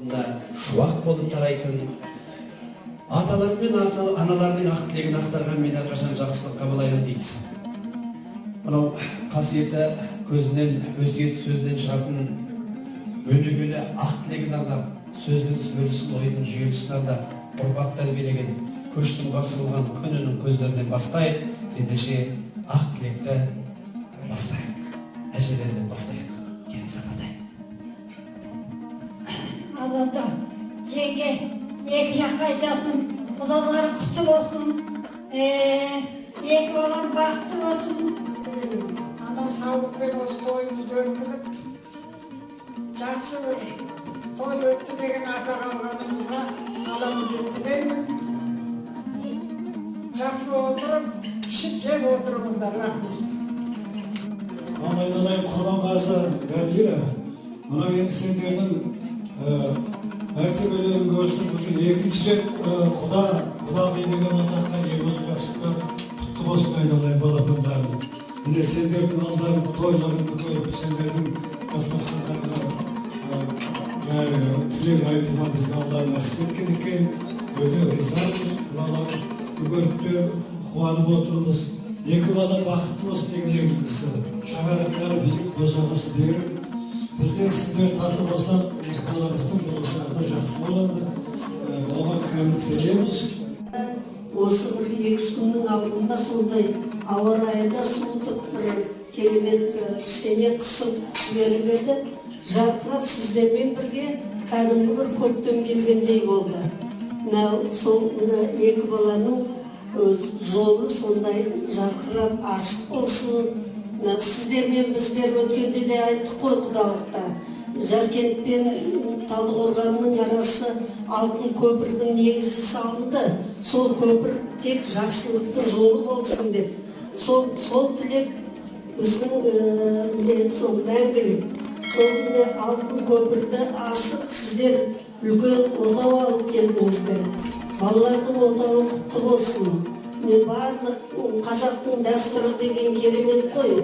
шуақ болып тарайтын аталар мен аналардың ақ тілегін ақтарған мен әрқашан жақсылыққа балаймын дейсіз. Мынау қасиеті көзінен, өсиет сөзінен шығатын өнегелі ақ тілегін арнап, сөздің сүбелісін, ойдың жүйелісін арнап, ұрпақ тәрбиелеген көштің басы болған күнінің көздерінен бастайық, ендеше ақ тілекті бастайық. Әжелерінен бастайық. Келіңіз апатай. Аллада, жеңге, екі жаққа айтатын, құдаларың құтты болсын, екі балам бақытты болсын. Ана саулықпен осы тойымызды өткізіп, жақсы той өтті деген ата қалғанымызға аламыз деп тілеймін. Жақсы отырып, ішіп жеп отырыңыздар, рахмет. Айналайын Құрманғазы, Бәдира, мына енді сендердің мәртебелерін көрсін, үшін екінші рет құда билеген атаққа егіз жасыққа құтты болсын айналайын балапандарым. Міне сендердің алдарың тойларыңды көріп, сендердің дастархандарына тілек айтуға бізге Алла нәсіп еткен екен. Өте ризамыз, балалар көріп те қуанып отырмыз. Екі бала бақытты болсын деген негізгісі. Шаңырақтары биік босағасы беріп, бізден сіздер татып болсақ, өз баламыздың болашағы жақсы болады. Оған кәміл сенеміз. Осы бір 2-3 күннің алдында сондай ауа райы да суытып, бір керемет кішкене қысып жіберіп еді. Жарқырап сіздермен бірге кәдімгі бір көктем келгендей болды. Сол екі баланың өз жолы сондай жарқырап ашық болсын. Сіздермен біздер өткенде де айттық қой құдалықта. Жаркент пен Талдықорғанның арасы алтын көпірдің негізі салынды. Сол көпір тек жақсылықтың жолы болсын деп. Сол тілек біздің сол мәңгілік. Сол алтын көпірді асып сіздер үлкен отау алып келдіңіздер. Балалардың отауы құтты болсын. Барлық қазақтың дәстүрі деген керемет қой.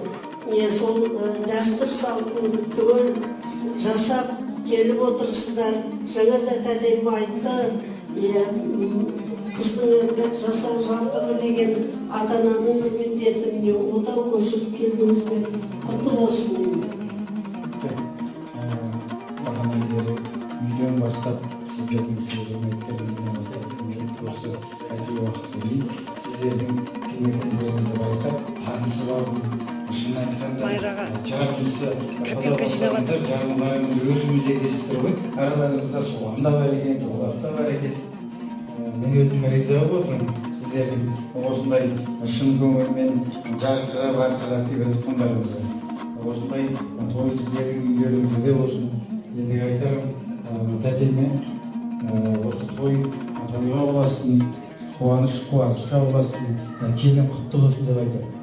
Сол дәстүр салтын түгел жасап келіп отырсыздар. Жаңа да тәтем айтты, қыздың жасау жантығы деген ата-ананың бір міндеті. Отау көшіріп келдіңіздер. Құтты болсын. Үйден бастап сіздердің құрметтеріңізден бастап осы қайтып уақытқа дейін сіздердің көмектеріңізді байқап танысы бар. Шын айтқанда жаратылысы Құда жарылмағанымыз өзімізде естір ғой. Араларыңызда соған да бар екен, олар да бар екен. Мен өзім риза болып отырмын сіздердің осындай шын көңілмен жарқырап арқалап келіп жатқандарыңызға. Осындай той сіздердің үйлеріңізде болсын. Енді айтарым, тәтеме осы тойға боласын, қуанышқа боласын, келін құтты болсын деп айтарым.